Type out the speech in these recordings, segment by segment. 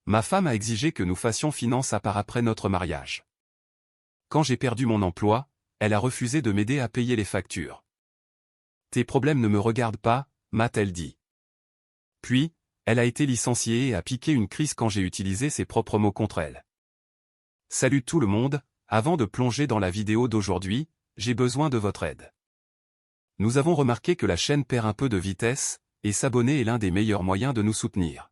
Ma femme a exigé que nous fassions finance à part après notre mariage. Quand j'ai perdu mon emploi, elle a refusé de m'aider à payer les factures. Tes problèmes ne me regardent pas, m'a-t-elle dit. Puis, elle a été licenciée et a piqué une crise quand j'ai utilisé ses propres mots contre elle. Salut tout le monde, avant de plonger dans la vidéo d'aujourd'hui, j'ai besoin de votre aide. Nous avons remarqué que la chaîne perd un peu de vitesse, et s'abonner est l'un des meilleurs moyens de nous soutenir.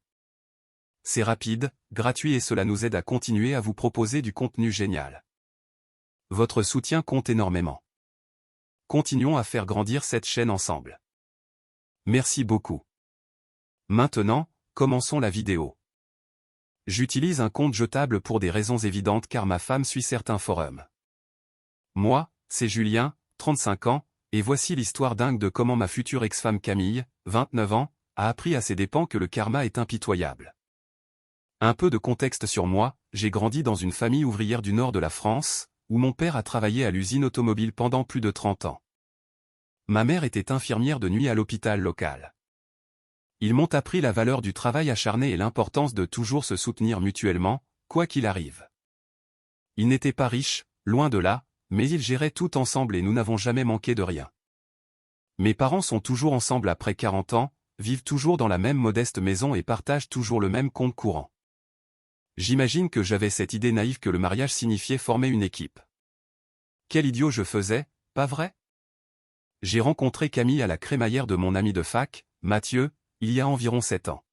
C'est rapide, gratuit et cela nous aide à continuer à vous proposer du contenu génial. Votre soutien compte énormément. Continuons à faire grandir cette chaîne ensemble. Merci beaucoup. Maintenant, commençons la vidéo. J'utilise un compte jetable pour des raisons évidentes car ma femme suit certains forums. Moi, c'est Julien, 35 ans, et voici l'histoire dingue de comment ma future ex-femme Camille, 29 ans, a appris à ses dépens que le karma est impitoyable. Un peu de contexte sur moi, j'ai grandi dans une famille ouvrière du nord de la France, où mon père a travaillé à l'usine automobile pendant plus de 30 ans. Ma mère était infirmière de nuit à l'hôpital local. Ils m'ont appris la valeur du travail acharné et l'importance de toujours se soutenir mutuellement, quoi qu'il arrive. Ils n'étaient pas riches, loin de là, mais ils géraient tout ensemble et nous n'avons jamais manqué de rien. Mes parents sont toujours ensemble après 40 ans, vivent toujours dans la même modeste maison et partagent toujours le même compte courant. J'imagine que j'avais cette idée naïve que le mariage signifiait former une équipe. Quel idiot je faisais, pas vrai? J'ai rencontré Camille à la crémaillère de mon ami de fac, Mathieu, il y a environ 7 ans.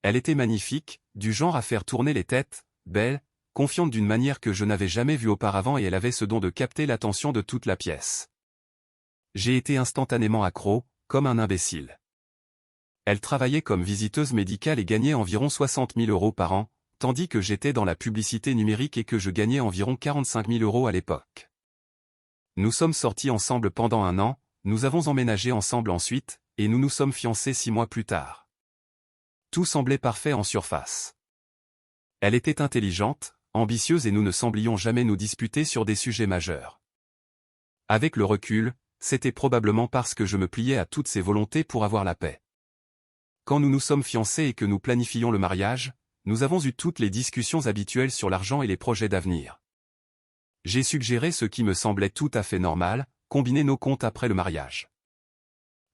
Elle était magnifique, du genre à faire tourner les têtes, belle, confiante d'une manière que je n'avais jamais vue auparavant et elle avait ce don de capter l'attention de toute la pièce. J'ai été instantanément accro, comme un imbécile. Elle travaillait comme visiteuse médicale et gagnait environ 60 000 € par an, tandis que j'étais dans la publicité numérique et que je gagnais environ 45 000 € à l'époque. Nous sommes sortis ensemble pendant 1 an, nous avons emménagé ensemble ensuite, et nous nous sommes fiancés 6 mois plus tard. Tout semblait parfait en surface. Elle était intelligente, ambitieuse et nous ne semblions jamais nous disputer sur des sujets majeurs. Avec le recul, c'était probablement parce que je me pliais à toutes ses volontés pour avoir la paix. Quand nous nous sommes fiancés et que nous planifions le mariage, nous avons eu toutes les discussions habituelles sur l'argent et les projets d'avenir. J'ai suggéré ce qui me semblait tout à fait normal, combiner nos comptes après le mariage.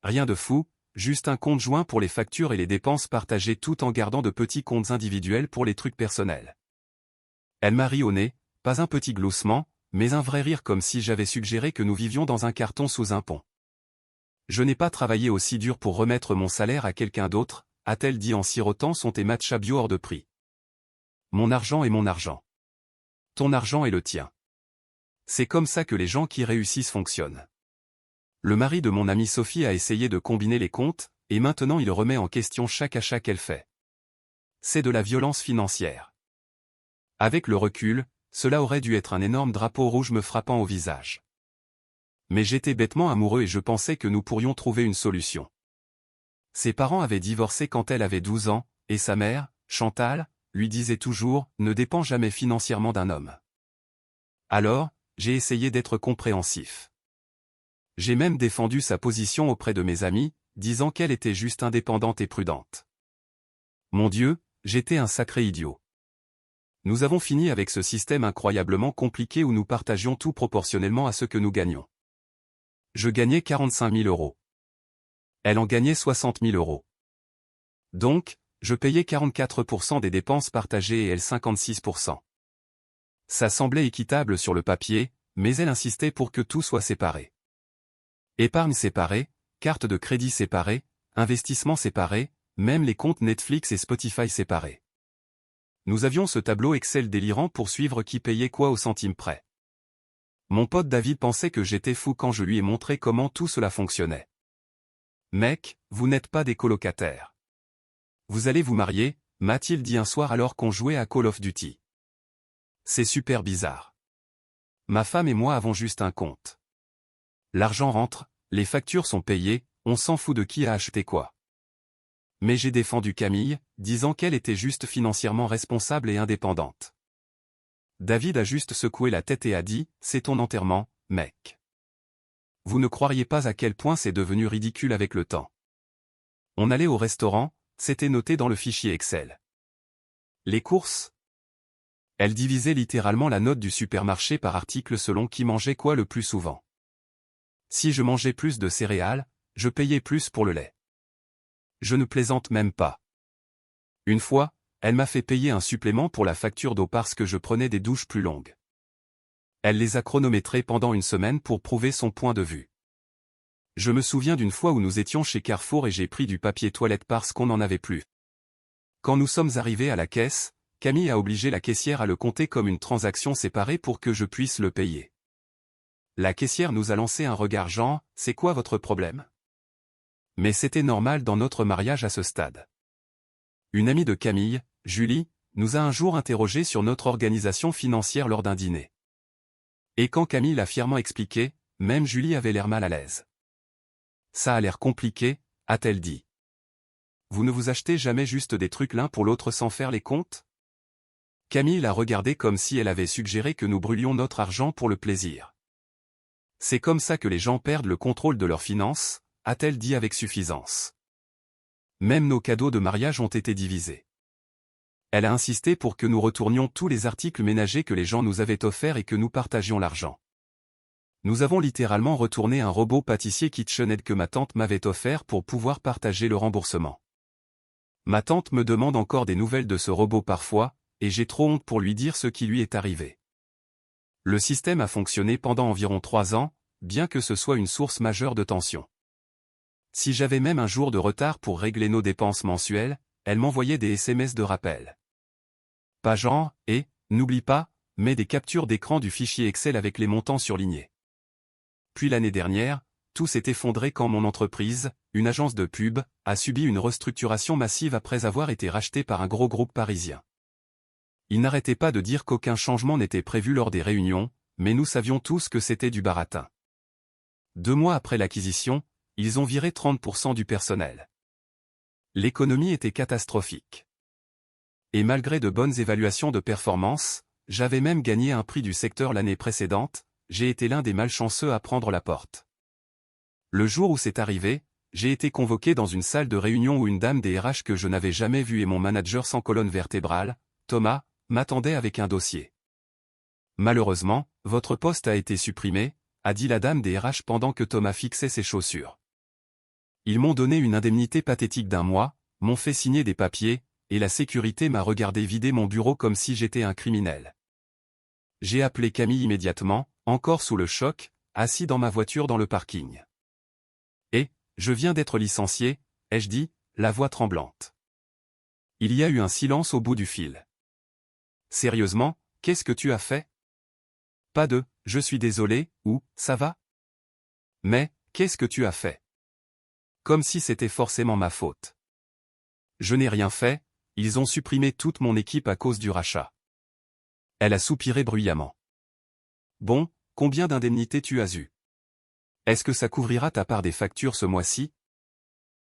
Rien de fou, juste un compte joint pour les factures et les dépenses partagées tout en gardant de petits comptes individuels pour les trucs personnels. Elle m'a ri au nez, pas un petit gloussement, mais un vrai rire comme si j'avais suggéré que nous vivions dans un carton sous un pont. Je n'ai pas travaillé aussi dur pour remettre mon salaire à quelqu'un d'autre, a-t-elle dit en sirotant son thé matcha bio hors de prix. Mon argent est mon argent. Ton argent est le tien. C'est comme ça que les gens qui réussissent fonctionnent. Le mari de mon amie Sophie a essayé de combiner les comptes, et maintenant il remet en question chaque achat qu'elle fait. C'est de la violence financière. Avec le recul, cela aurait dû être un énorme drapeau rouge me frappant au visage. Mais j'étais bêtement amoureux et je pensais que nous pourrions trouver une solution. Ses parents avaient divorcé quand elle avait 12 ans, et sa mère, Chantal, lui disait toujours « Ne dépends jamais financièrement d'un homme ». Alors, j'ai essayé d'être compréhensif. J'ai même défendu sa position auprès de mes amis, disant qu'elle était juste indépendante et prudente. Mon Dieu, j'étais un sacré idiot. Nous avons fini avec ce système incroyablement compliqué où nous partagions tout proportionnellement à ce que nous gagnions. Je gagnais 45 000 €. Elle en gagnait 60 000 €. Donc, je payais 44% des dépenses partagées et elle 56%. Ça semblait équitable sur le papier, mais elle insistait pour que tout soit séparé. Épargne séparée, carte de crédit séparée, investissement séparé, même les comptes Netflix et Spotify séparés. Nous avions ce tableau Excel délirant pour suivre qui payait quoi au centime près. Mon pote David pensait que j'étais fou quand je lui ai montré comment tout cela fonctionnait. Mec, vous n'êtes pas des colocataires. Vous allez vous marier, m'a-t-il dit un soir alors qu'on jouait à Call of Duty. C'est super bizarre. Ma femme et moi avons juste un compte. L'argent rentre, les factures sont payées, on s'en fout de qui a acheté quoi. Mais j'ai défendu Camille, disant qu'elle était juste financièrement responsable et indépendante. David a juste secoué la tête et a dit « C'est ton enterrement, mec. » Vous ne croiriez pas à quel point c'est devenu ridicule avec le temps. On allait au restaurant, c'était noté dans le fichier Excel. Les courses? Elle divisait littéralement la note du supermarché par article selon qui mangeait quoi le plus souvent. Si je mangeais plus de céréales, je payais plus pour le lait. Je ne plaisante même pas. Une fois, elle m'a fait payer un supplément pour la facture d'eau parce que je prenais des douches plus longues. Elle les a chronométrées pendant une semaine pour prouver son point de vue. Je me souviens d'une fois où nous étions chez Carrefour et j'ai pris du papier toilette parce qu'on n'en avait plus. Quand nous sommes arrivés à la caisse, Camille a obligé la caissière à le compter comme une transaction séparée pour que je puisse le payer. La caissière nous a lancé un regard genre « C'est quoi votre problème ?» Mais c'était normal dans notre mariage à ce stade. Une amie de Camille, Julie, nous a un jour interrogés sur notre organisation financière lors d'un dîner. Et quand Camille l'a fièrement expliqué, même Julie avait l'air mal à l'aise. « Ça a l'air compliqué », a-t-elle dit. « Vous ne vous achetez jamais juste des trucs l'un pour l'autre sans faire les comptes ?» Camille l'a regardé comme si elle avait suggéré que nous brûlions notre argent pour le plaisir. « C'est comme ça que les gens perdent le contrôle de leurs finances », a-t-elle dit avec suffisance. Même nos cadeaux de mariage ont été divisés. Elle a insisté pour que nous retournions tous les articles ménagers que les gens nous avaient offerts et que nous partagions l'argent. Nous avons littéralement retourné un robot pâtissier KitchenAid que ma tante m'avait offert pour pouvoir partager le remboursement. Ma tante me demande encore des nouvelles de ce robot parfois, et j'ai trop honte pour lui dire ce qui lui est arrivé. Le système a fonctionné pendant environ 3 ans, bien que ce soit une source majeure de tension. Si j'avais même un jour de retard pour régler nos dépenses mensuelles, elle m'envoyait des SMS de rappel. Pas genre, et, n'oublie pas, mais des captures d'écran du fichier Excel avec les montants surlignés. Puis l'année dernière, tout s'est effondré quand mon entreprise, une agence de pub, a subi une restructuration massive après avoir été rachetée par un gros groupe parisien. Ils n'arrêtaient pas de dire qu'aucun changement n'était prévu lors des réunions, mais nous savions tous que c'était du baratin. 2 mois après l'acquisition, ils ont viré 30% du personnel. L'économie était catastrophique. Et malgré de bonnes évaluations de performance, j'avais même gagné un prix du secteur l'année précédente, j'ai été l'un des malchanceux à prendre la porte. Le jour où c'est arrivé, j'ai été convoqué dans une salle de réunion où une dame des RH que je n'avais jamais vue et mon manager sans colonne vertébrale, Thomas, m'attendait avec un dossier. Malheureusement, votre poste a été supprimé, a dit la dame des RH pendant que Thomas fixait ses chaussures. Ils m'ont donné une indemnité pathétique d'1 mois, m'ont fait signer des papiers, et la sécurité m'a regardé vider mon bureau comme si j'étais un criminel. J'ai appelé Camille immédiatement, encore sous le choc, assis dans ma voiture dans le parking. Et, je viens d'être licencié, ai-je dit, la voix tremblante. Il y a eu un silence au bout du fil. Sérieusement, qu'est-ce que tu as fait? Pas de, je suis désolé, ou, ça va? Mais, qu'est-ce que tu as fait? Comme si c'était forcément ma faute. Je n'ai rien fait, ils ont supprimé toute mon équipe à cause du rachat. Elle a soupiré bruyamment. Bon, combien d'indemnités tu as eu? Est-ce que ça couvrira ta part des factures ce mois-ci?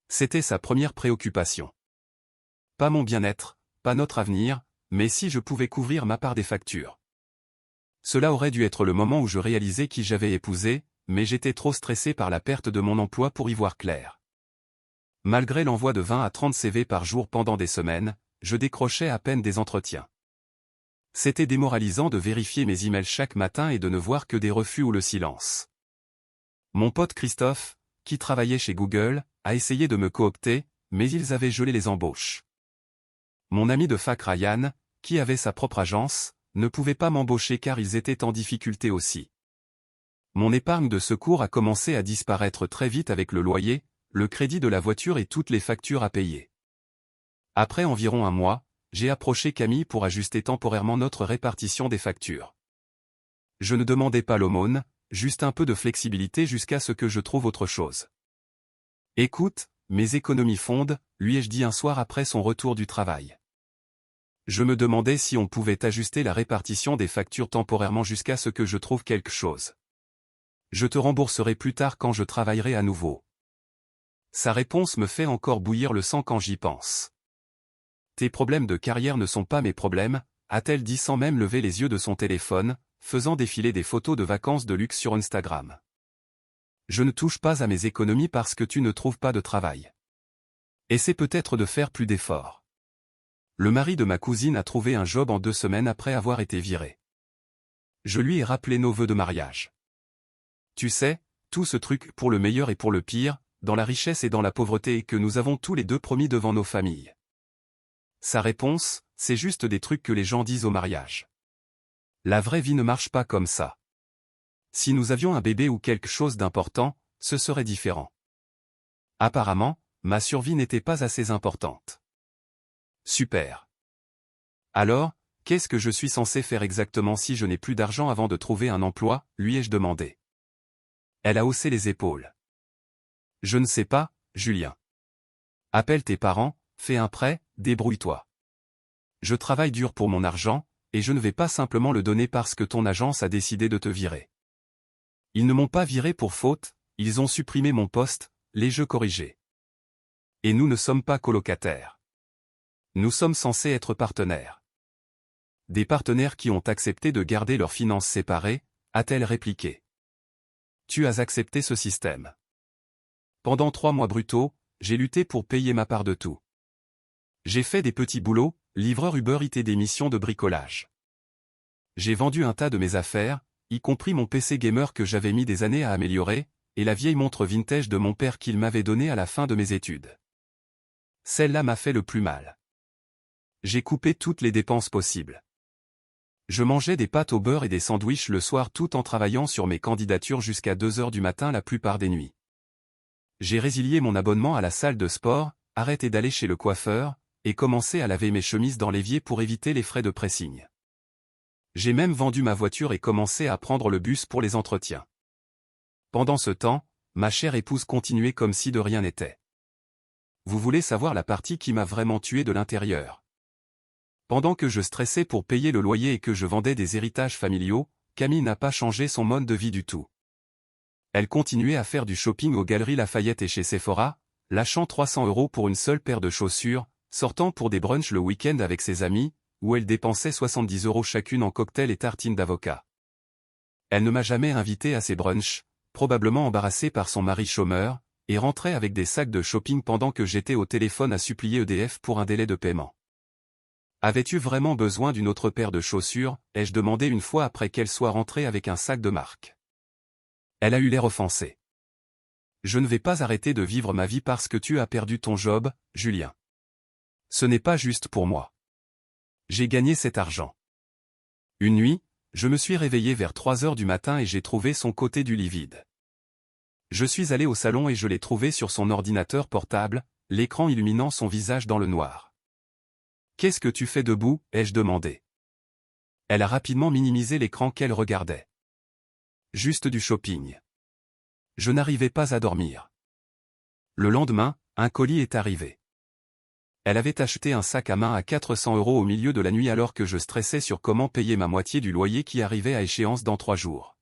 C'était sa première préoccupation. Pas mon bien-être, pas notre avenir, mais si je pouvais couvrir ma part des factures. Cela aurait dû être le moment où je réalisais qui j'avais épousé, mais j'étais trop stressé par la perte de mon emploi pour y voir clair. Malgré l'envoi de 20 à 30 CV par jour pendant des semaines, je décrochais à peine des entretiens. C'était démoralisant de vérifier mes emails chaque matin et de ne voir que des refus ou le silence. Mon pote Christophe, qui travaillait chez Google, a essayé de me coopter, mais ils avaient gelé les embauches. Mon ami de fac Ryan, qui avait sa propre agence, ne pouvait pas m'embaucher car ils étaient en difficulté aussi. Mon épargne de secours a commencé à disparaître très vite avec le loyer, le crédit de la voiture et toutes les factures à payer. Après environ 1 mois, j'ai approché Camille pour ajuster temporairement notre répartition des factures. Je ne demandais pas l'aumône, juste un peu de flexibilité jusqu'à ce que je trouve autre chose. Écoute, mes économies fondent, lui ai-je dit un soir après son retour du travail. Je me demandais si on pouvait ajuster la répartition des factures temporairement jusqu'à ce que je trouve quelque chose. Je te rembourserai plus tard quand je travaillerai à nouveau. Sa réponse me fait encore bouillir le sang quand j'y pense. Tes problèmes de carrière ne sont pas mes problèmes, a-t-elle dit sans même lever les yeux de son téléphone, faisant défiler des photos de vacances de luxe sur Instagram. Je ne touche pas à mes économies parce que tu ne trouves pas de travail. Essaie peut-être de faire plus d'efforts. Le mari de ma cousine a trouvé un job en 2 semaines après avoir été viré. Je lui ai rappelé nos vœux de mariage. Tu sais, tout ce truc pour le meilleur et pour le pire, dans la richesse et dans la pauvreté que nous avons tous les deux promis devant nos familles. Sa réponse, c'est juste des trucs que les gens disent au mariage. La vraie vie ne marche pas comme ça. Si nous avions un bébé ou quelque chose d'important, ce serait différent. Apparemment, ma survie n'était pas assez importante. Super. Alors, qu'est-ce que je suis censé faire exactement si je n'ai plus d'argent avant de trouver un emploi, lui ai-je demandé. Elle a haussé les épaules. Je ne sais pas, Julien. Appelle tes parents, fais un prêt, débrouille-toi. Je travaille dur pour mon argent, et je ne vais pas simplement le donner parce que ton agence a décidé de te virer. Ils ne m'ont pas viré pour faute, ils ont supprimé mon poste, l'ai-je corrigé. Et nous ne sommes pas colocataires. Nous sommes censés être partenaires. Des partenaires qui ont accepté de garder leurs finances séparées, a-t-elle répliqué. Tu as accepté ce système. Pendant 3 mois brutaux, j'ai lutté pour payer ma part de tout. J'ai fait des petits boulots, livreur Uber Eats et des missions de bricolage. J'ai vendu un tas de mes affaires, y compris mon PC gamer que j'avais mis des années à améliorer, et la vieille montre vintage de mon père qu'il m'avait donnée à la fin de mes études. Celle-là m'a fait le plus mal. J'ai coupé toutes les dépenses possibles. Je mangeais des pâtes au beurre et des sandwichs le soir tout en travaillant sur mes candidatures jusqu'à 2 heures du matin la plupart des nuits. J'ai résilié mon abonnement à la salle de sport, arrêté d'aller chez le coiffeur, et commencé à laver mes chemises dans l'évier pour éviter les frais de pressing. J'ai même vendu ma voiture et commencé à prendre le bus pour les entretiens. Pendant ce temps, ma chère épouse continuait comme si de rien n'était. Vous voulez savoir la partie qui m'a vraiment tué de l'intérieur? Pendant que je stressais pour payer le loyer et que je vendais des héritages familiaux, Camille n'a pas changé son mode de vie du tout. Elle continuait à faire du shopping aux Galeries Lafayette et chez Sephora, lâchant 300 € pour une seule paire de chaussures, sortant pour des brunchs le week-end avec ses amis, où elle dépensait 70 € chacune en cocktails et tartines d'avocat. Elle ne m'a jamais invité à ses brunchs, probablement embarrassée par son mari chômeur, et rentrait avec des sacs de shopping pendant que j'étais au téléphone à supplier EDF pour un délai de paiement. Avais-tu vraiment besoin d'une autre paire de chaussures, ai-je demandé une fois après qu'elle soit rentrée avec un sac de marque. Elle a eu l'air offensée. Je ne vais pas arrêter de vivre ma vie parce que tu as perdu ton job, Julien. Ce n'est pas juste pour moi. J'ai gagné cet argent. Une nuit, je me suis réveillé vers 3 heures du matin et j'ai trouvé son côté du lit vide. Je suis allé au salon et je l'ai trouvé sur son ordinateur portable, l'écran illuminant son visage dans le noir. Qu'est-ce que tu fais debout, ai-je demandé. Elle a rapidement minimisé l'écran qu'elle regardait. Juste du shopping. Je n'arrivais pas à dormir. Le lendemain, un colis est arrivé. Elle avait acheté un sac à main à 400 € au milieu de la nuit alors que je stressais sur comment payer ma moitié du loyer qui arrivait à échéance dans 3 jours.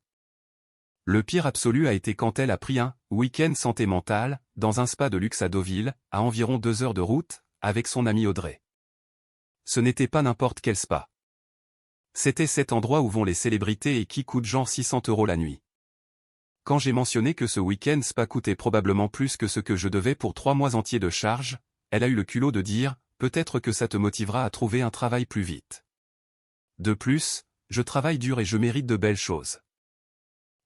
Le pire absolu a été quand elle a pris un week-end santé mentale, dans un spa de luxe à Deauville, à environ 2 heures de route, avec son amie Audrey. Ce n'était pas n'importe quel spa. C'était cet endroit où vont les célébrités et qui coûte genre 600 € la nuit. Quand j'ai mentionné que ce week-end spa coûtait probablement plus que ce que je devais pour 3 mois entiers de charge, elle a eu le culot de dire, peut-être que ça te motivera à trouver un travail plus vite. De plus, je travaille dur et je mérite de belles choses.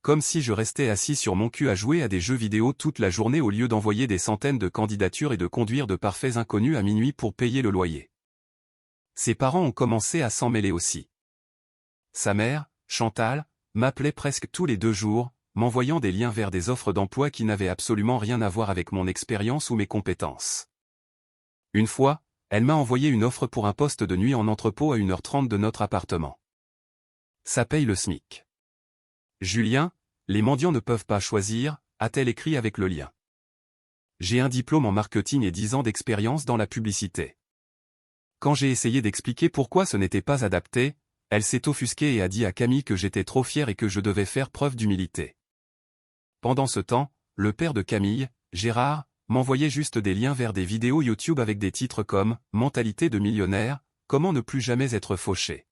Comme si je restais assis sur mon cul à jouer à des jeux vidéo toute la journée au lieu d'envoyer des centaines de candidatures et de conduire de parfaits inconnus à minuit pour payer le loyer. Ses parents ont commencé à s'en mêler aussi. Sa mère, Chantal, m'appelait presque tous les 2 jours, m'envoyant des liens vers des offres d'emploi qui n'avaient absolument rien à voir avec mon expérience ou mes compétences. Une fois, elle m'a envoyé une offre pour un poste de nuit en entrepôt à 1h30 de notre appartement. Ça paye le SMIC. Julien, les mendiants ne peuvent pas choisir, a-t-elle écrit avec le lien. J'ai un diplôme en marketing et 10 ans d'expérience dans la publicité. Quand j'ai essayé d'expliquer pourquoi ce n'était pas adapté, elle s'est offusquée et a dit à Camille que j'étais trop fier et que je devais faire preuve d'humilité. Pendant ce temps, le père de Camille, Gérard, m'envoyait juste des liens vers des vidéos YouTube avec des titres comme « Mentalité de millionnaire »,« Comment ne plus jamais être fauché ».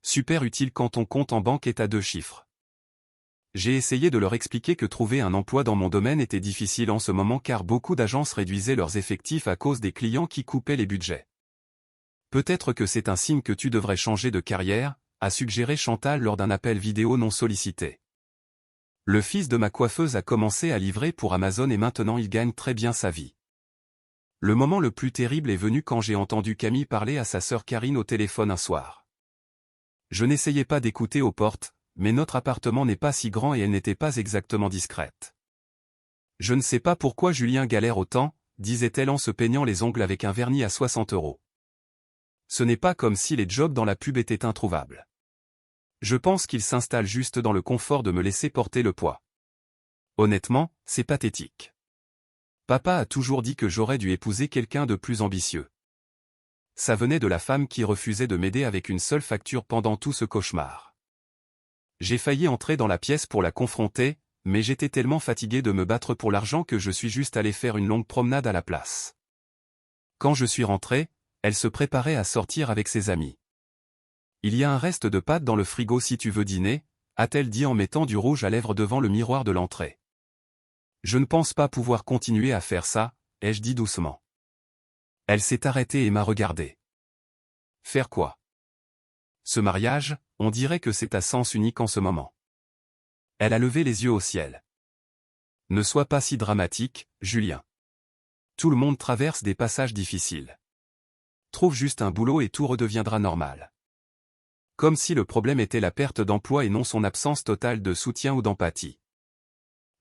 Super utile quand ton compte en banque est à 2 chiffres. J'ai essayé de leur expliquer que trouver un emploi dans mon domaine était difficile en ce moment car beaucoup d'agences réduisaient leurs effectifs à cause des clients qui coupaient les budgets. Peut-être que c'est un signe que tu devrais changer de carrière, a suggéré Chantal lors d'un appel vidéo non sollicité. Le fils de ma coiffeuse a commencé à livrer pour Amazon et maintenant il gagne très bien sa vie. Le moment le plus terrible est venu quand j'ai entendu Camille parler à sa sœur Karine au téléphone un soir. Je n'essayais pas d'écouter aux portes, mais notre appartement n'est pas si grand et elle n'était pas exactement discrète. Je ne sais pas pourquoi Julien galère autant, disait-elle en se peignant les ongles avec un vernis à 60 €. Ce n'est pas comme si les jobs dans la pub étaient introuvables. Je pense qu'il s'installe juste dans le confort de me laisser porter le poids. Honnêtement, c'est pathétique. Papa a toujours dit que j'aurais dû épouser quelqu'un de plus ambitieux. Ça venait de la femme qui refusait de m'aider avec une seule facture pendant tout ce cauchemar. J'ai failli entrer dans la pièce pour la confronter, mais j'étais tellement fatigué de me battre pour l'argent que je suis juste allé faire une longue promenade à la place. Quand je suis rentré, elle se préparait à sortir avec ses amis. Il y a un reste de pâtes dans le frigo si tu veux dîner, a-t-elle dit en mettant du rouge à lèvres devant le miroir de l'entrée. Je ne pense pas pouvoir continuer à faire ça, ai-je dit doucement. Elle s'est arrêtée et m'a regardé. Faire quoi? Ce mariage, on dirait que c'est à sens unique en ce moment. Elle a levé les yeux au ciel. Ne sois pas si dramatique, Julien. Tout le monde traverse des passages difficiles. Trouve juste un boulot et tout redeviendra normal. Comme si le problème était la perte d'emploi et non son absence totale de soutien ou d'empathie.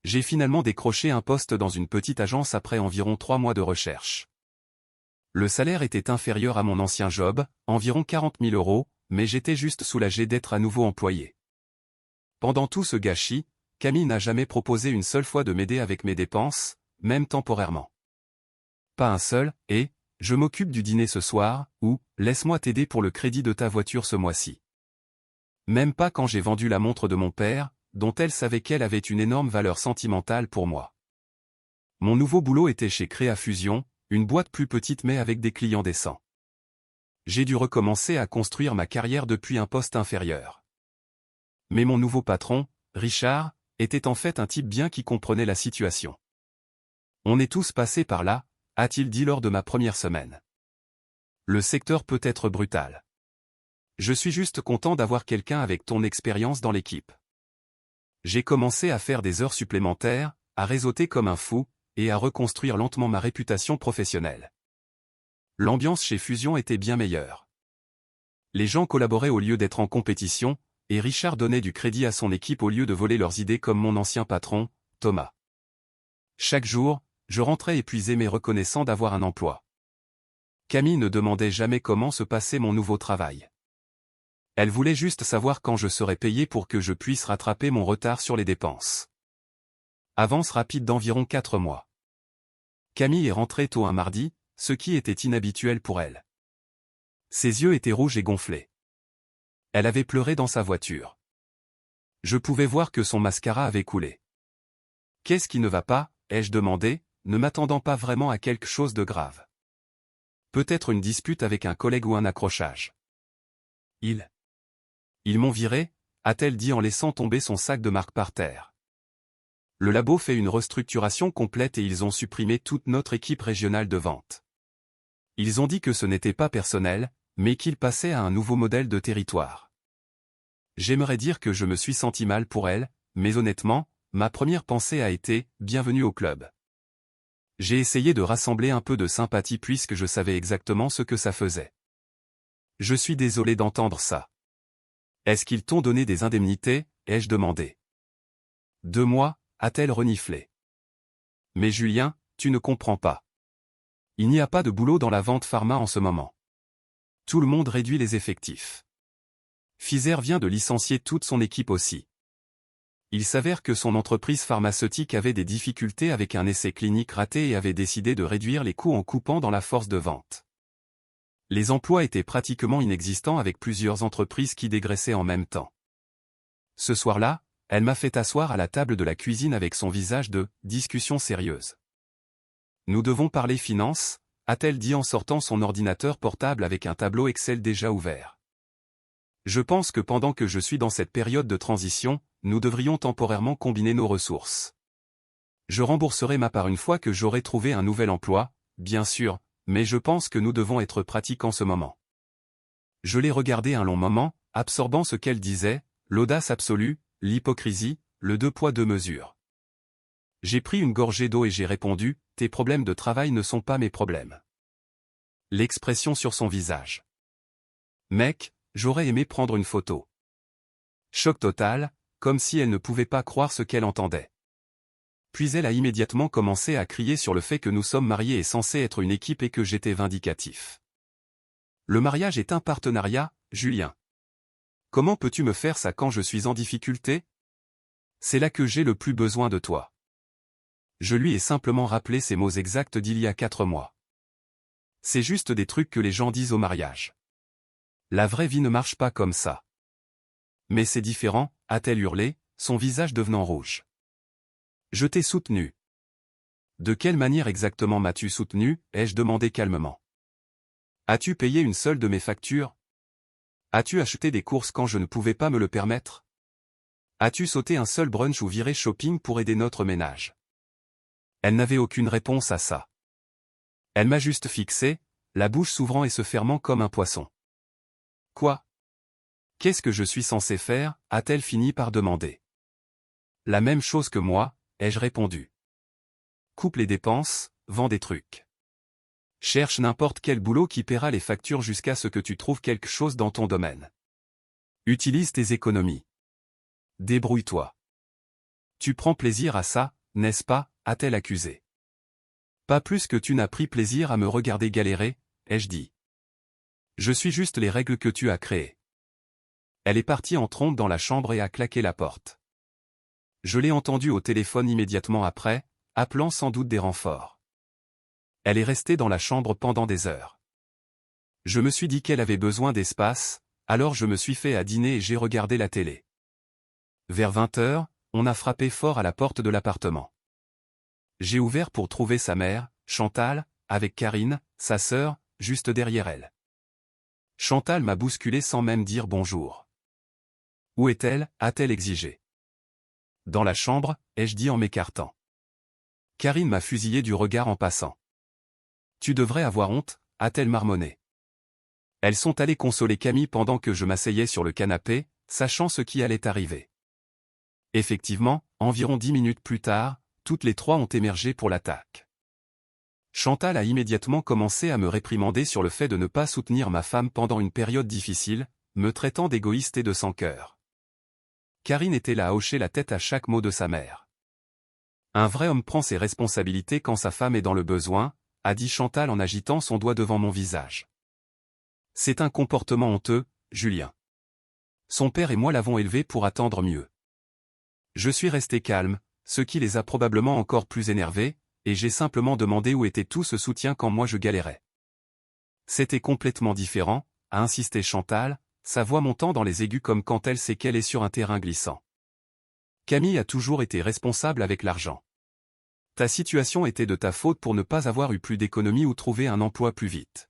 J'ai finalement décroché un poste dans une petite agence après environ 3 mois de recherche. Le salaire était inférieur à mon ancien job, environ 40 000 €, mais j'étais juste soulagé d'être à nouveau employé. Pendant tout ce gâchis, Camille n'a jamais proposé une seule fois de m'aider avec mes dépenses, même temporairement. Pas un seul, et « je m'occupe du dîner ce soir » ou « laisse-moi t'aider pour le crédit de ta voiture ce mois-ci ». Même pas quand j'ai vendu la montre de mon père, dont elle savait qu'elle avait une énorme valeur sentimentale pour moi. Mon nouveau boulot était chez Créa Fusion, une boîte plus petite mais avec des clients décents. J'ai dû recommencer à construire ma carrière depuis un poste inférieur. Mais mon nouveau patron, Richard, était en fait un type bien qui comprenait la situation. On est tous passés par là, a-t-il dit lors de ma première semaine. Le secteur peut être brutal. Je suis juste content d'avoir quelqu'un avec ton expérience dans l'équipe. J'ai commencé à faire des heures supplémentaires, à réseauter comme un fou, et à reconstruire lentement ma réputation professionnelle. L'ambiance chez Fusion était bien meilleure. Les gens collaboraient au lieu d'être en compétition, et Richard donnait du crédit à son équipe au lieu de voler leurs idées comme mon ancien patron, Thomas. Chaque jour, je rentrais épuisé mais reconnaissant d'avoir un emploi. Camille ne demandait jamais comment se passait mon nouveau travail. Elle voulait juste savoir quand je serais payé pour que je puisse rattraper mon retard sur les dépenses. Avance rapide d'environ 4 mois. Camille est rentrée tôt un mardi, ce qui était inhabituel pour elle. Ses yeux étaient rouges et gonflés. Elle avait pleuré dans sa voiture. Je pouvais voir que son mascara avait coulé. « Qu'est-ce qui ne va pas ?» ai-je demandé, ne m'attendant pas vraiment à quelque chose de grave. Peut-être une dispute avec un collègue ou un accrochage. Ils m'ont viré, a-t-elle dit en laissant tomber son sac de marque par terre. Le labo fait une restructuration complète et ils ont supprimé toute notre équipe régionale de vente. Ils ont dit que ce n'était pas personnel, mais qu'ils passaient à un nouveau modèle de territoire. J'aimerais dire que je me suis senti mal pour elle, mais honnêtement, ma première pensée a été « bienvenue au club ». J'ai essayé de rassembler un peu de sympathie puisque je savais exactement ce que ça faisait. Je suis désolé d'entendre ça. Est-ce qu'ils t'ont donné des indemnités, ai-je demandé. 2 mois, a-t-elle reniflé. Mais Julien, tu ne comprends pas. Il n'y a pas de boulot dans la vente pharma en ce moment. Tout le monde réduit les effectifs. Pfizer vient de licencier toute son équipe aussi. Il s'avère que son entreprise pharmaceutique avait des difficultés avec un essai clinique raté et avait décidé de réduire les coûts en coupant dans la force de vente. Les emplois étaient pratiquement inexistants avec plusieurs entreprises qui dégraissaient en même temps. Ce soir-là, elle m'a fait asseoir à la table de la cuisine avec son visage de « discussion sérieuse ». Nous devons parler finances, a-t-elle dit en sortant son ordinateur portable avec un tableau Excel déjà ouvert. Je pense que pendant que je suis dans cette période de transition, nous devrions temporairement combiner nos ressources. Je rembourserai ma part une fois que j'aurai trouvé un nouvel emploi, bien sûr, mais je pense que nous devons être pratiques en ce moment. Je l'ai regardée un long moment, absorbant ce qu'elle disait, l'audace absolue, l'hypocrisie, le deux poids deux mesures. J'ai pris une gorgée d'eau et j'ai répondu, « Tes problèmes de travail ne sont pas mes problèmes. » L'expression sur son visage. Mec, j'aurais aimé prendre une photo. Choc total, comme si elle ne pouvait pas croire ce qu'elle entendait. Puis elle a immédiatement commencé à crier sur le fait que nous sommes mariés et censés être une équipe et que j'étais vindicatif. Le mariage est un partenariat, Julien. Comment peux-tu me faire ça quand je suis en difficulté? C'est là que j'ai le plus besoin de toi. Je lui ai simplement rappelé ces mots exacts d'il y a 4 mois. C'est juste des trucs que les gens disent au mariage. La vraie vie ne marche pas comme ça. Mais c'est différent, a-t-elle hurlé, son visage devenant rouge. Je t'ai soutenu. De quelle manière exactement m'as-tu soutenu, ai-je demandé calmement. As-tu payé une seule de mes factures? As-tu acheté des courses quand je ne pouvais pas me le permettre? As-tu sauté un seul brunch ou viré shopping pour aider notre ménage? Elle n'avait aucune réponse à ça. Elle m'a juste fixé, la bouche s'ouvrant et se fermant comme un poisson. Quoi? Qu'est-ce que je suis censé faire, a-t-elle fini par demander. La même chose que moi, ai-je répondu. Coupe les dépenses, vends des trucs. Cherche n'importe quel boulot qui paiera les factures jusqu'à ce que tu trouves quelque chose dans ton domaine. Utilise tes économies. Débrouille-toi. Tu prends plaisir à ça, n'est-ce pas, a-t-elle accusé. Pas plus que tu n'as pris plaisir à me regarder galérer, ai-je dit. Je suis juste les règles que tu as créées. Elle est partie en trombe dans la chambre et a claqué la porte. Je l'ai entendue au téléphone immédiatement après, appelant sans doute des renforts. Elle est restée dans la chambre pendant des heures. Je me suis dit qu'elle avait besoin d'espace, alors je me suis fait à dîner et j'ai regardé la télé. Vers 20h, on a frappé fort à la porte de l'appartement. J'ai ouvert pour trouver sa mère, Chantal, avec Karine, sa sœur, juste derrière elle. Chantal m'a bousculé sans même dire bonjour. Où est-elle, a-t-elle exigé. Dans la chambre, ai-je dit en m'écartant. Karine m'a fusillé du regard en passant. Tu devrais avoir honte, a-t-elle marmonné. Elles sont allées consoler Camille pendant que je m'asseyais sur le canapé, sachant ce qui allait arriver. Effectivement, environ 10 minutes plus tard, toutes les trois ont émergé pour l'attaque. Chantal a immédiatement commencé à me réprimander sur le fait de ne pas soutenir ma femme pendant une période difficile, me traitant d'égoïste et de sans cœur. Karine était là à hocher la tête à chaque mot de sa mère. Un vrai homme prend ses responsabilités quand sa femme est dans le besoin, a dit Chantal en agitant son doigt devant mon visage. C'est un comportement honteux, Julien. Son père et moi l'avons élevé pour attendre mieux. Je suis resté calme, ce qui les a probablement encore plus énervés, et j'ai simplement demandé où était tout ce soutien quand moi je galérais. C'était complètement différent, a insisté Chantal, sa voix montant dans les aigus comme quand elle sait qu'elle est sur un terrain glissant. Camille a toujours été responsable avec l'argent. Ta situation était de ta faute pour ne pas avoir eu plus d'économie ou trouver un emploi plus vite.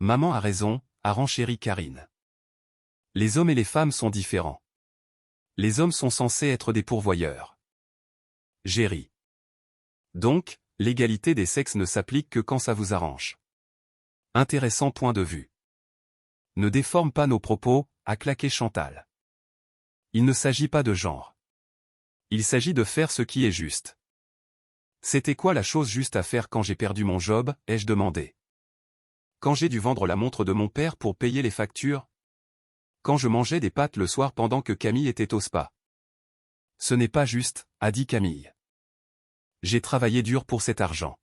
Maman a raison, a renchéri Karine. Les hommes et les femmes sont différents. Les hommes sont censés être des pourvoyeurs. J'ai ri. Donc, l'égalité des sexes ne s'applique que quand ça vous arrange. Intéressant point de vue. Ne déforme pas nos propos, a claqué Chantal. Il ne s'agit pas de genre. Il s'agit de faire ce qui est juste. C'était quoi la chose juste à faire quand j'ai perdu mon job, ai-je demandé. Quand j'ai dû vendre la montre de mon père pour payer les factures. Quand je mangeais des pâtes le soir pendant que Camille était au spa. Ce n'est pas juste, a dit Camille. J'ai travaillé dur pour cet argent.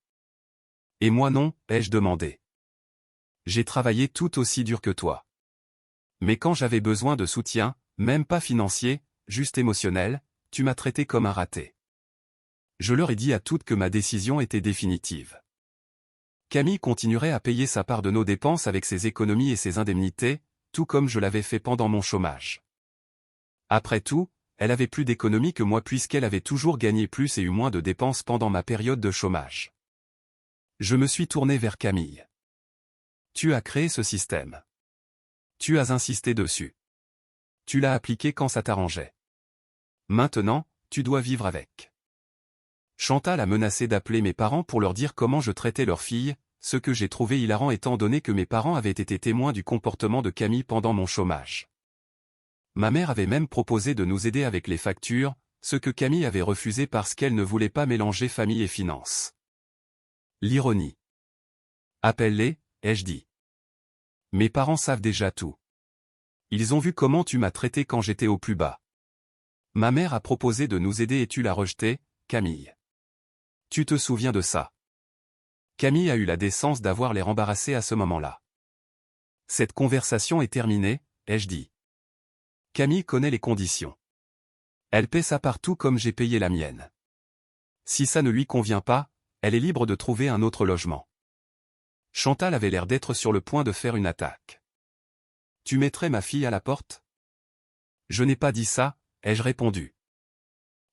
Et moi non, ai-je demandé. J'ai travaillé tout aussi dur que toi. Mais quand j'avais besoin de soutien, même pas financier, juste émotionnel, tu m'as traité comme un raté. Je leur ai dit à toutes que ma décision était définitive. Camille continuerait à payer sa part de nos dépenses avec ses économies et ses indemnités, tout comme je l'avais fait pendant mon chômage. Après tout, elle avait plus d'économies que moi puisqu'elle avait toujours gagné plus et eu moins de dépenses pendant ma période de chômage. Je me suis tourné vers Camille. Tu as créé ce système. Tu as insisté dessus. Tu l'as appliqué quand ça t'arrangeait. Maintenant, tu dois vivre avec. Chantal a menacé d'appeler mes parents pour leur dire comment je traitais leur fille, ce que j'ai trouvé hilarant étant donné que mes parents avaient été témoins du comportement de Camille pendant mon chômage. Ma mère avait même proposé de nous aider avec les factures, ce que Camille avait refusé parce qu'elle ne voulait pas mélanger famille et finances. L'ironie. Appelle-les, ai-je dit. Mes parents savent déjà tout. Ils ont vu comment tu m'as traité quand j'étais au plus bas. Ma mère a proposé de nous aider et tu l'as rejeté, Camille. Tu te souviens de ça? Camille a eu la décence d'avoir l'air embarrassée à ce moment-là. Cette conversation est terminée, ai-je dit. Camille connaît les conditions. Elle paie ça partout comme j'ai payé la mienne. Si ça ne lui convient pas, elle est libre de trouver un autre logement. Chantal avait l'air d'être sur le point de faire une attaque. Tu mettrais ma fille à la porte? Je n'ai pas dit ça, ai-je répondu.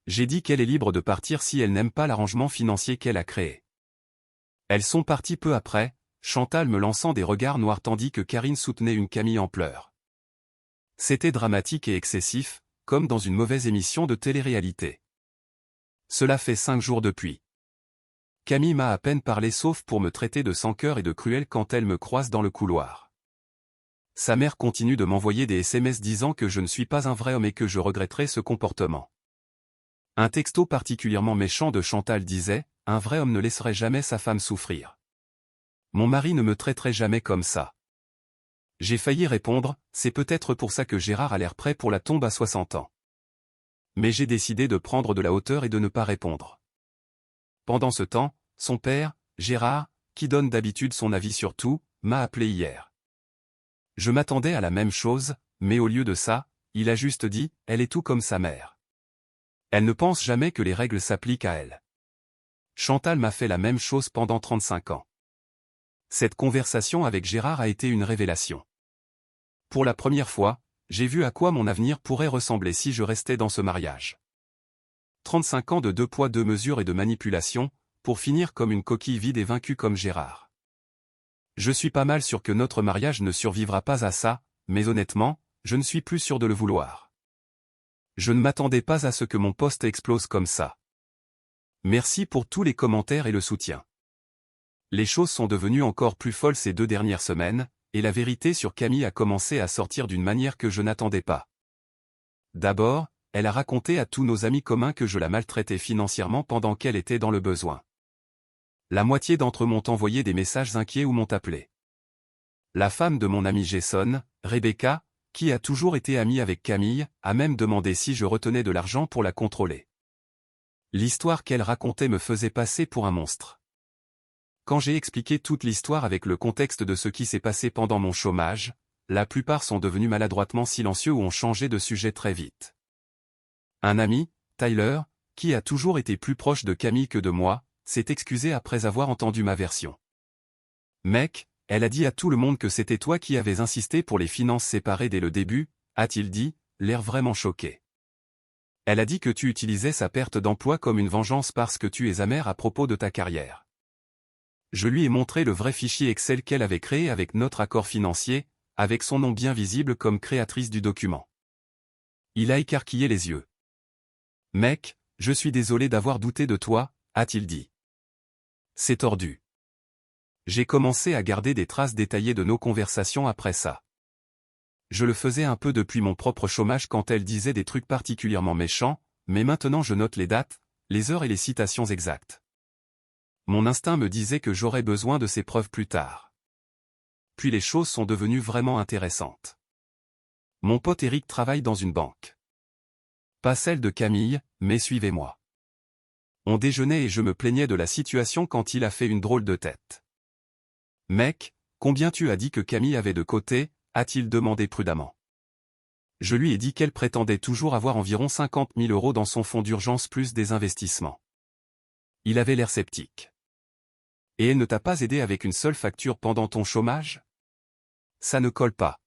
J'ai dit qu'elle est libre de partir si elle n'aime pas l'arrangement financier qu'elle a créé. Elles sont parties peu après, Chantal me lançant des regards noirs tandis que Karine soutenait une Camille en pleurs. C'était dramatique et excessif, comme dans une mauvaise émission de télé-réalité. Cela fait 5 jours depuis. Camille m'a à peine parlé sauf pour me traiter de sans-cœur et de cruel quand elle me croise dans le couloir. Sa mère continue de m'envoyer des SMS disant que je ne suis pas un vrai homme et que je regretterai ce comportement. Un texto particulièrement méchant de Chantal disait « Un vrai homme ne laisserait jamais sa femme souffrir. Mon mari ne me traiterait jamais comme ça. » J'ai failli répondre « C'est peut-être pour ça que Gérard a l'air prêt pour la tombe à 60 ans. » Mais j'ai décidé de prendre de la hauteur et de ne pas répondre. Pendant ce temps, son père, Gérard, qui donne d'habitude son avis sur tout, m'a appelé hier. Je m'attendais à la même chose, mais au lieu de ça, il a juste dit « Elle est tout comme sa mère. » Elle ne pense jamais que les règles s'appliquent à elle. Chantal m'a fait la même chose pendant 35 ans. Cette conversation avec Gérard a été une révélation. Pour la première fois, j'ai vu à quoi mon avenir pourrait ressembler si je restais dans ce mariage. 35 ans de 2 poids 2 mesures et de manipulation, pour finir comme une coquille vide et vaincue comme Gérard. Je suis pas mal sûr que notre mariage ne survivra pas à ça, mais honnêtement, je ne suis plus sûr de le vouloir. Je ne m'attendais pas à ce que mon poste explose comme ça. Merci pour tous les commentaires et le soutien. Les choses sont devenues encore plus folles ces 2 dernières semaines, et la vérité sur Camille a commencé à sortir d'une manière que je n'attendais pas. D'abord, elle a raconté à tous nos amis communs que je la maltraitais financièrement pendant qu'elle était dans le besoin. La moitié d'entre eux m'ont envoyé des messages inquiets ou m'ont appelé. La femme de mon ami Jason, Rebecca, qui a toujours été amie avec Camille, a même demandé si je retenais de l'argent pour la contrôler. L'histoire qu'elle racontait me faisait passer pour un monstre. Quand j'ai expliqué toute l'histoire avec le contexte de ce qui s'est passé pendant mon chômage, la plupart sont devenus maladroitement silencieux ou ont changé de sujet très vite. Un ami, Tyler, qui a toujours été plus proche de Camille que de moi, s'est excusé après avoir entendu ma version. Mec, elle a dit à tout le monde que c'était toi qui avais insisté pour les finances séparées dès le début, a-t-il dit, l'air vraiment choqué. Elle a dit que tu utilisais sa perte d'emploi comme une vengeance parce que tu es amer à propos de ta carrière. Je lui ai montré le vrai fichier Excel qu'elle avait créé avec notre accord financier, avec son nom bien visible comme créatrice du document. Il a écarquillé les yeux. Mec, je suis désolé d'avoir douté de toi, a-t-il dit. C'est tordu. J'ai commencé à garder des traces détaillées de nos conversations après ça. Je le faisais un peu depuis mon propre chômage quand elle disait des trucs particulièrement méchants, mais maintenant je note les dates, les heures et les citations exactes. Mon instinct me disait que j'aurais besoin de ces preuves plus tard. Puis les choses sont devenues vraiment intéressantes. Mon pote Eric travaille dans une banque. Pas celle de Camille, mais suivez-moi. On déjeunait et je me plaignais de la situation quand il a fait une drôle de tête. Mec, combien tu as dit que Camille avait de côté, a-t-il demandé prudemment. Je lui ai dit qu'elle prétendait toujours avoir environ 50 000 € dans son fonds d'urgence plus des investissements. Il avait l'air sceptique. Et elle ne t'a pas aidé avec une seule facture pendant ton chômage? Ça ne colle pas.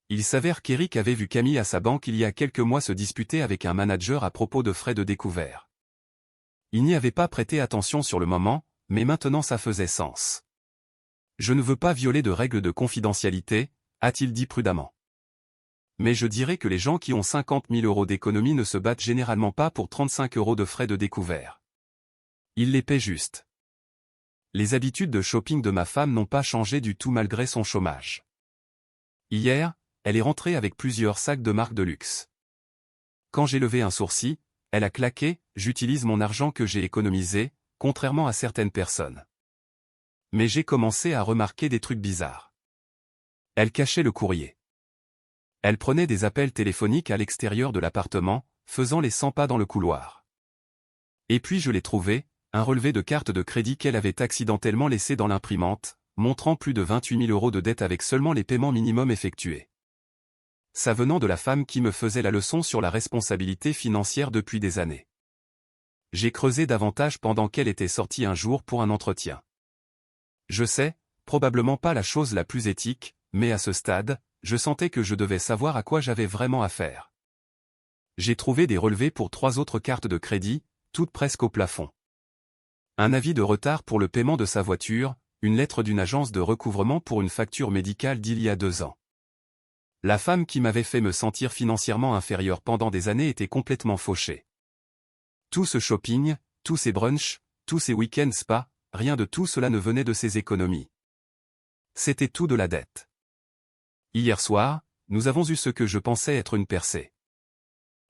Il s'avère qu'Eric avait vu Camille à sa banque il y a quelques mois se disputer avec un manager à propos de frais de découvert. Il n'y avait pas prêté attention sur le moment, mais maintenant ça faisait sens. Je ne veux pas violer de règles de confidentialité, a-t-il dit prudemment. Mais je dirais que les gens qui ont 50 000 € d'économie ne se battent généralement pas pour 35 € de frais de découvert. Ils les paient juste. les habitudes de shopping de ma femme n'ont pas changé du tout malgré son chômage. Hier, elle est rentrée avec plusieurs sacs de marque de luxe. Quand j'ai levé un sourcil, elle a claqué « J'utilise mon argent que j'ai économisé », contrairement à certaines personnes. Mais j'ai commencé à remarquer des trucs bizarres. Elle cachait le courrier. Elle prenait des appels téléphoniques à l'extérieur de l'appartement, faisant les 100 pas dans le couloir. Et puis je l'ai trouvé, un relevé de carte de crédit qu'elle avait accidentellement laissé dans l'imprimante, montrant plus de 28 000 € de dette avec seulement les paiements minimums effectués. Ça venant de la femme qui me faisait la leçon sur la responsabilité financière depuis des années. J'ai creusé davantage pendant qu'elle était sortie un jour pour un entretien. Je sais, probablement pas la chose la plus éthique, mais à ce stade, je sentais que je devais savoir à quoi j'avais vraiment affaire. J'ai trouvé des relevés pour 3 autres cartes de crédit, toutes presque au plafond. Un avis de retard pour le paiement de sa voiture, une lettre d'une agence de recouvrement pour une facture médicale d'il y a 2 ans. La femme qui m'avait fait me sentir financièrement inférieur pendant des années était complètement fauchée. Tout ce shopping, tous ces brunchs, tous ces week-ends spa, rien de tout cela ne venait de ses économies. C'était tout de la dette. Hier soir, nous avons eu ce que je pensais être une percée.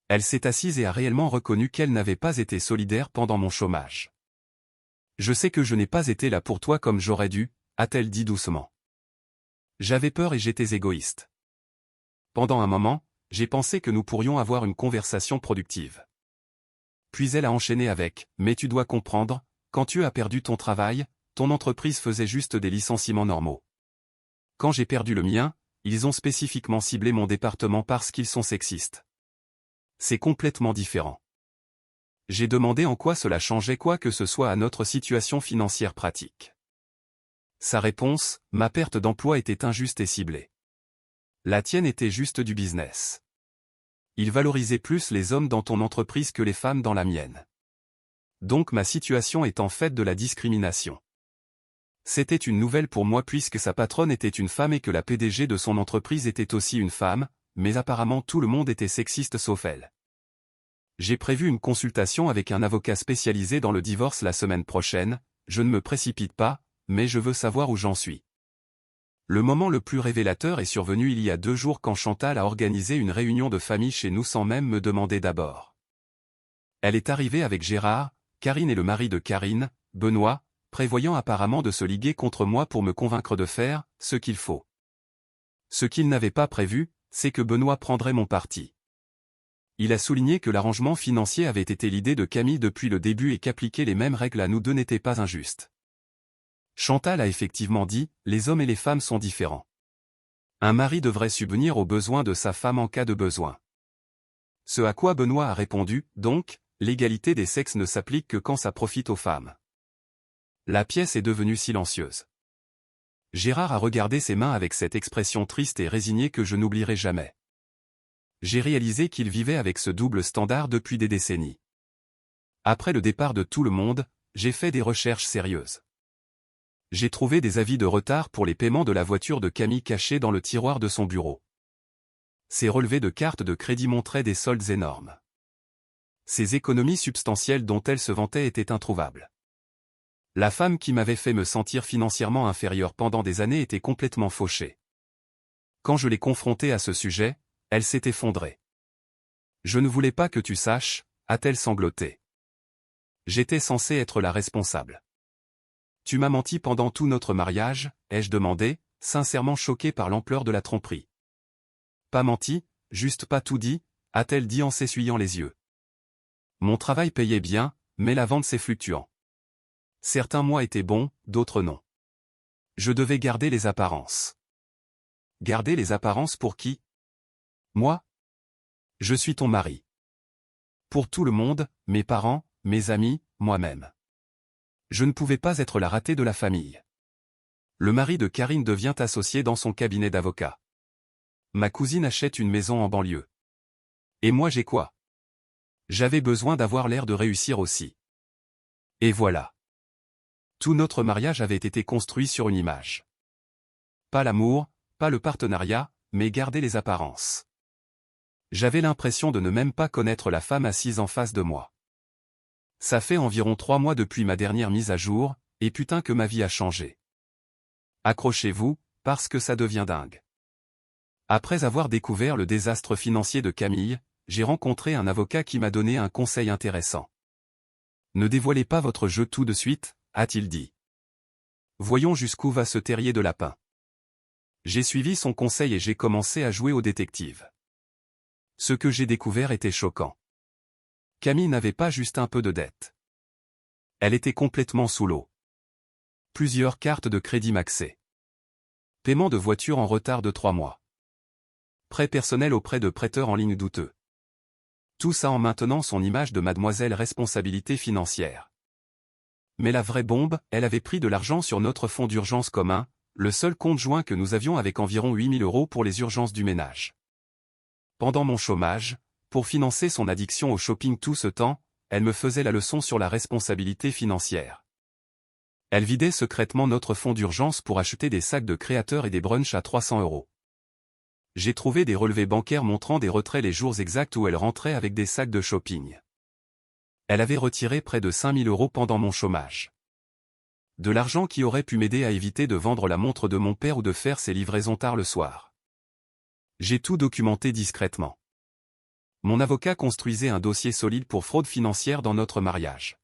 Elle s'est assise et a réellement reconnu qu'elle n'avait pas été solidaire pendant mon chômage. Je sais que je n'ai pas été là pour toi comme j'aurais dû, a-t-elle dit doucement. J'avais peur et j'étais égoïste. Pendant un moment, j'ai pensé que nous pourrions avoir une conversation productive. Puis elle a enchaîné avec « Mais tu dois comprendre, quand tu as perdu ton travail, ton entreprise faisait juste des licenciements normaux. Quand j'ai perdu le mien, ils ont spécifiquement ciblé mon département parce qu'ils sont sexistes. C'est complètement différent. » J'ai demandé en quoi cela changeait quoi que ce soit à notre situation financière pratique. Sa réponse, ma perte d'emploi était injuste et ciblée. La tienne était juste du business. Il valorisait plus les hommes dans ton entreprise que les femmes dans la mienne. Donc ma situation est en fait de la discrimination. C'était une nouvelle pour moi puisque sa patronne était une femme et que la PDG de son entreprise était aussi une femme, mais apparemment tout le monde était sexiste sauf elle. J'ai prévu une consultation avec un avocat spécialisé dans le divorce la semaine prochaine, je ne me précipite pas, mais je veux savoir où j'en suis. Le moment le plus révélateur est survenu il y a 2 jours quand Chantal a organisé une réunion de famille chez nous sans même me demander d'abord. Elle est arrivée avec Gérard, Karine et le mari de Karine, Benoît, prévoyant apparemment de se liguer contre moi pour me convaincre de faire ce qu'il faut. Ce qu'il n'avait pas prévu, c'est que Benoît prendrait mon parti. Il a souligné que l'arrangement financier avait été l'idée de Camille depuis le début et qu'appliquer les mêmes règles à nous deux n'était pas injuste. Chantal a effectivement dit, les hommes et les femmes sont différents. Un mari devrait subvenir aux besoins de sa femme en cas de besoin. Ce à quoi Benoît a répondu, donc, l'égalité des sexes ne s'applique que quand ça profite aux femmes. La pièce est devenue silencieuse. Gérard a regardé ses mains avec cette expression triste et résignée que je n'oublierai jamais. J'ai réalisé qu'il vivait avec ce double standard depuis des décennies. Après le départ de tout le monde, j'ai fait des recherches sérieuses. J'ai trouvé des avis de retard pour les paiements de la voiture de Camille cachés dans le tiroir de son bureau. Ses relevés de cartes de crédit montraient des soldes énormes. Ses économies substantielles dont elle se vantait étaient introuvables. La femme qui m'avait fait me sentir financièrement inférieur pendant des années était complètement fauchée. Quand je l'ai confrontée à ce sujet, elle s'est effondrée. Je ne voulais pas que tu saches, a-t-elle sangloté. J'étais censé être la responsable. Tu m'as menti pendant tout notre mariage, ai-je demandé, sincèrement choqué par l'ampleur de la tromperie. Pas menti, juste pas tout dit, a-t-elle dit en s'essuyant les yeux. Mon travail payait bien, mais la vente c'est fluctuant. Certains mois étaient bons, d'autres non. Je devais garder les apparences. Garder les apparences pour qui? Moi? Je suis ton mari. Pour tout le monde, mes parents, mes amis, moi-même. Je ne pouvais pas être la ratée de la famille. Le mari de Karine devient associé dans son cabinet d'avocat. Ma cousine achète une maison en banlieue. Et moi j'ai quoi? J'avais besoin d'avoir l'air de réussir aussi. Et voilà. Tout notre mariage avait été construit sur une image. Pas l'amour, pas le partenariat, mais garder les apparences. J'avais l'impression de ne même pas connaître la femme assise en face de moi. Ça fait environ 3 mois depuis ma dernière mise à jour, et putain que ma vie a changé. Accrochez-vous, parce que ça devient dingue. Après avoir découvert le désastre financier de Camille, j'ai rencontré un avocat qui m'a donné un conseil intéressant. Ne dévoilez pas votre jeu tout de suite, a-t-il dit. Voyons jusqu'où va ce terrier de lapin. J'ai suivi son conseil et j'ai commencé à jouer au détective. Ce que j'ai découvert était choquant. Camille n'avait pas juste un peu de dette. Elle était complètement sous l'eau. Plusieurs cartes de crédit maxées. Paiement de voiture en retard de 3 mois. Prêt personnel auprès de prêteurs en ligne douteux. Tout ça en maintenant son image de mademoiselle responsabilité financière. Mais la vraie bombe, elle avait pris de l'argent sur notre fonds d'urgence commun, le seul compte joint que nous avions avec environ 8 000 € pour les urgences du ménage. Pendant mon chômage, pour financer son addiction au shopping tout ce temps, elle me faisait la leçon sur la responsabilité financière. Elle vidait secrètement notre fonds d'urgence pour acheter des sacs de créateurs et des brunchs à 300 €. J'ai trouvé des relevés bancaires montrant des retraits les jours exacts où elle rentrait avec des sacs de shopping. Elle avait retiré près de 5 000 € pendant mon chômage. De l'argent qui aurait pu m'aider à éviter de vendre la montre de mon père ou de faire ses livraisons tard le soir. J'ai tout documenté discrètement. Mon avocat construisait un dossier solide pour fraude financière dans notre mariage.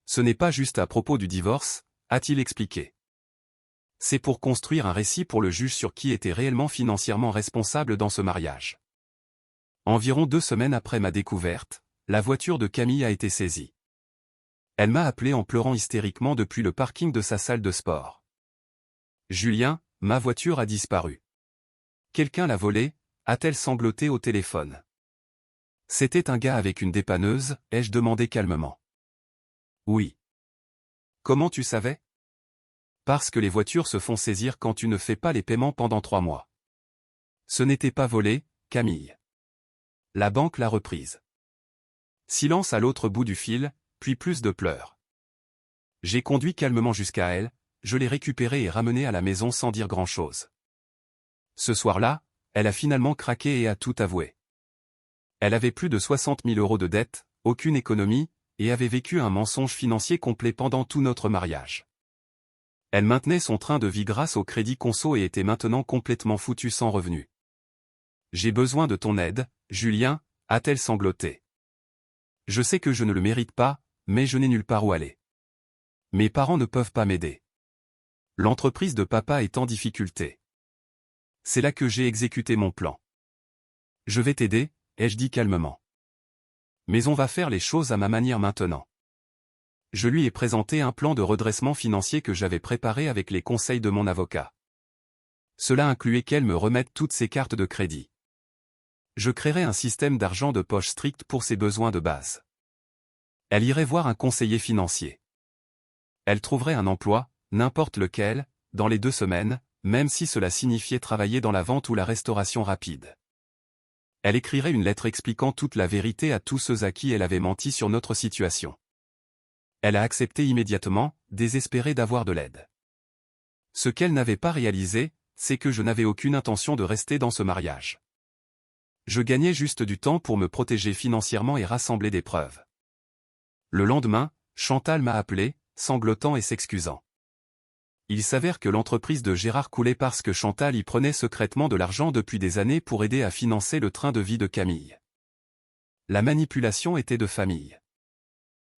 Ce n'est pas juste à propos du divorce, a-t-il expliqué. C'est pour construire un récit pour le juge sur qui était réellement financièrement responsable dans ce mariage. Environ 2 semaines après ma découverte, la voiture de Camille a été saisie. Elle m'a appelé en pleurant hystériquement depuis le parking de sa salle de sport. Julien, ma voiture a disparu. Quelqu'un l'a volée, a-t-elle sangloté au téléphone. C'était un gars avec une dépanneuse, ai-je demandé calmement. Oui. Comment tu savais? Parce que les voitures se font saisir quand tu ne fais pas les paiements pendant 3 mois. Ce n'était pas volé, Camille. La banque l'a reprise. Silence à l'autre bout du fil, puis plus de pleurs. J'ai conduit calmement jusqu'à elle, je l'ai récupérée et ramenée à la maison sans dire grand-chose. Ce soir-là, elle a finalement craqué et a tout avoué. Elle avait plus de 60 000 € de dette, aucune économie, et avait vécu un mensonge financier complet pendant tout notre mariage. Elle maintenait son train de vie grâce au crédit conso et était maintenant complètement foutue sans revenu. J'ai besoin de ton aide, Julien, a-t-elle sangloté. Je sais que je ne le mérite pas, mais je n'ai nulle part où aller. Mes parents ne peuvent pas m'aider. L'entreprise de papa est en difficulté. C'est là que j'ai exécuté mon plan. Je vais t'aider, ai-je dit calmement. Mais on va faire les choses à ma manière maintenant. Je lui ai présenté un plan de redressement financier que j'avais préparé avec les conseils de mon avocat. Cela incluait qu'elle me remette toutes ses cartes de crédit. Je créerai un système d'argent de poche strict pour ses besoins de base. Elle irait voir un conseiller financier. Elle trouverait un emploi, n'importe lequel, dans les 2 semaines, même si cela signifiait travailler dans la vente ou la restauration rapide. Elle écrirait une lettre expliquant toute la vérité à tous ceux à qui elle avait menti sur notre situation. Elle a accepté immédiatement, désespérée d'avoir de l'aide. Ce qu'elle n'avait pas réalisé, c'est que je n'avais aucune intention de rester dans ce mariage. Je gagnais juste du temps pour me protéger financièrement et rassembler des preuves. Le lendemain, Chantal m'a appelé, sanglotant et s'excusant. Il s'avère que l'entreprise de Gérard coulait parce que Chantal y prenait secrètement de l'argent depuis des années pour aider à financer le train de vie de Camille. La manipulation était de famille.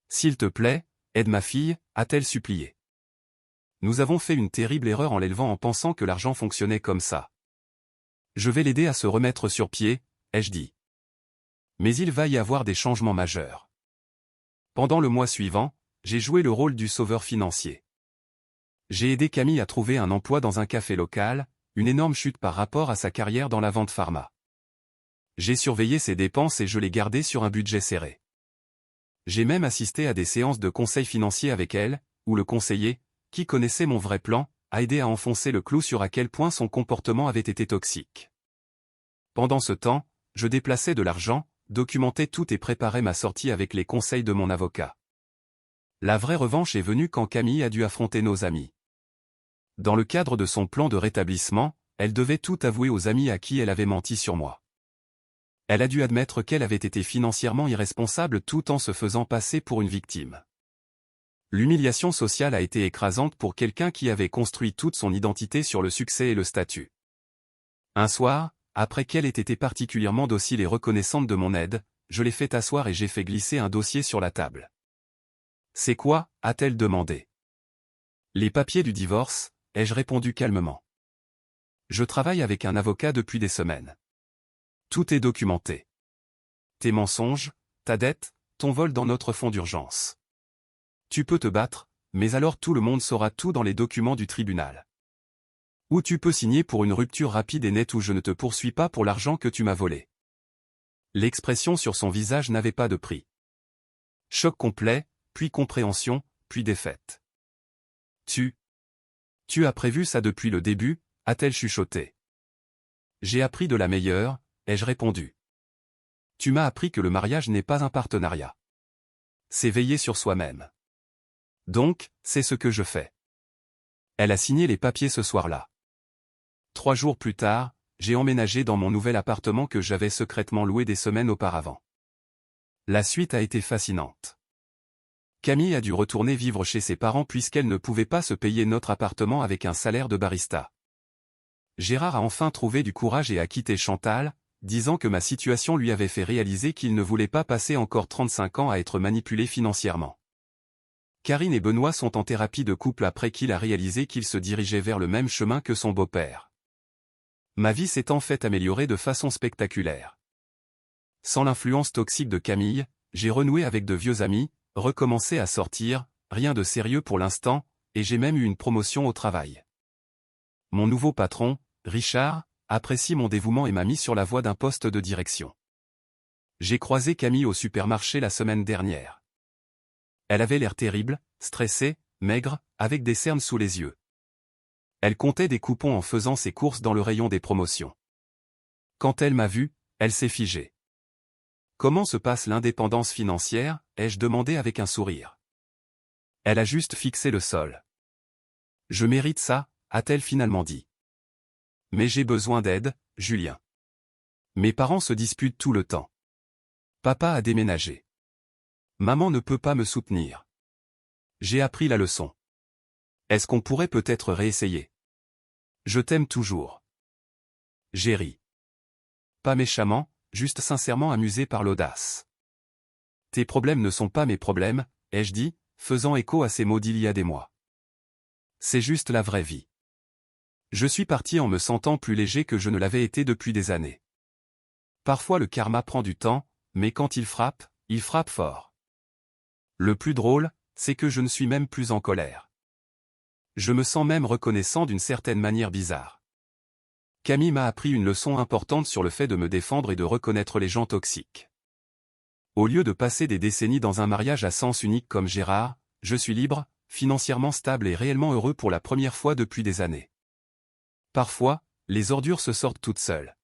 S'il te plaît, aide ma fille, a-t-elle supplié. Nous avons fait une terrible erreur en l'élevant en pensant que l'argent fonctionnait comme ça. Je vais l'aider à se remettre sur pied, ai-je dit. Mais il va y avoir des changements majeurs. Pendant le mois suivant, j'ai joué le rôle du sauveur financier. J'ai aidé Camille à trouver un emploi dans un café local, une énorme chute par rapport à sa carrière dans la vente pharma. J'ai surveillé ses dépenses et je l'ai gardée sur un budget serré. J'ai même assisté à des séances de conseil financier avec elle, où le conseiller, qui connaissait mon vrai plan, a aidé à enfoncer le clou sur à quel point son comportement avait été toxique. Pendant ce temps, je déplaçais de l'argent, documentais tout et préparais ma sortie avec les conseils de mon avocat. La vraie revanche est venue quand Camille a dû affronter nos amis. Dans le cadre de son plan de rétablissement, elle devait tout avouer aux amis à qui elle avait menti sur moi. Elle a dû admettre qu'elle avait été financièrement irresponsable tout en se faisant passer pour une victime. L'humiliation sociale a été écrasante pour quelqu'un qui avait construit toute son identité sur le succès et le statut. Un soir, après qu'elle ait été particulièrement docile et reconnaissante de mon aide, je l'ai fait asseoir et j'ai fait glisser un dossier sur la table. « C'est quoi ?» a-t-elle demandé. « Les papiers du divorce » ai-je répondu calmement. « Je travaille avec un avocat depuis des semaines. Tout est documenté. Tes mensonges, ta dette, ton vol dans notre fonds d'urgence. Tu peux te battre, mais alors tout le monde saura tout dans les documents du tribunal. Ou tu peux signer pour une rupture rapide et nette où je ne te poursuis pas pour l'argent que tu m'as volé. » L'expression sur son visage n'avait pas de prix. Choc complet, puis compréhension, puis défaite. « Tu as prévu ça depuis le début ?» a-t-elle chuchoté. « J'ai appris de la meilleure » ai-je répondu. « Tu m'as appris que le mariage n'est pas un partenariat. C'est veiller sur soi-même. Donc, c'est ce que je fais. » Elle a signé les papiers ce soir-là. 3 jours plus tard, j'ai emménagé dans mon nouvel appartement que j'avais secrètement loué des semaines auparavant. La suite a été fascinante. Camille a dû retourner vivre chez ses parents puisqu'elle ne pouvait pas se payer notre appartement avec un salaire de barista. Gérard a enfin trouvé du courage et a quitté Chantal, disant que ma situation lui avait fait réaliser qu'il ne voulait pas passer encore 35 ans à être manipulé financièrement. Karine et Benoît sont en thérapie de couple après qu'il a réalisé qu'il se dirigeait vers le même chemin que son beau-père. Ma vie s'est en fait améliorée de façon spectaculaire. Sans l'influence toxique de Camille, j'ai renoué avec de vieux amis, recommencé à sortir, rien de sérieux pour l'instant, et j'ai même eu une promotion au travail. Mon nouveau patron, Richard, apprécie mon dévouement et m'a mis sur la voie d'un poste de direction. J'ai croisé Camille au supermarché la semaine dernière. Elle avait l'air terrible, stressée, maigre, avec des cernes sous les yeux. Elle comptait des coupons en faisant ses courses dans le rayon des promotions. Quand elle m'a vu, elle s'est figée. « Comment se passe l'indépendance financière ?» ai-je demandé avec un sourire. Elle a juste fixé le sol. « Je mérite ça », a-t-elle finalement dit. « Mais j'ai besoin d'aide, Julien. Mes parents se disputent tout le temps. Papa a déménagé. Maman ne peut pas me soutenir. J'ai appris la leçon. Est-ce qu'on pourrait peut-être réessayer? Je t'aime toujours. » J'ai ri. Pas méchamment, juste sincèrement amusé par l'audace. « Tes problèmes ne sont pas mes problèmes, » ai-je dit, faisant écho à ces mots d'il y a des mois. C'est juste la vraie vie. Je suis parti en me sentant plus léger que je ne l'avais été depuis des années. Parfois le karma prend du temps, mais quand il frappe fort. Le plus drôle, c'est que je ne suis même plus en colère. Je me sens même reconnaissant d'une certaine manière bizarre. Camille m'a appris une leçon importante sur le fait de me défendre et de reconnaître les gens toxiques. Au lieu de passer des décennies dans un mariage à sens unique comme Gérard, je suis libre, financièrement stable et réellement heureux pour la première fois depuis des années. Parfois, les ordures se sortent toutes seules.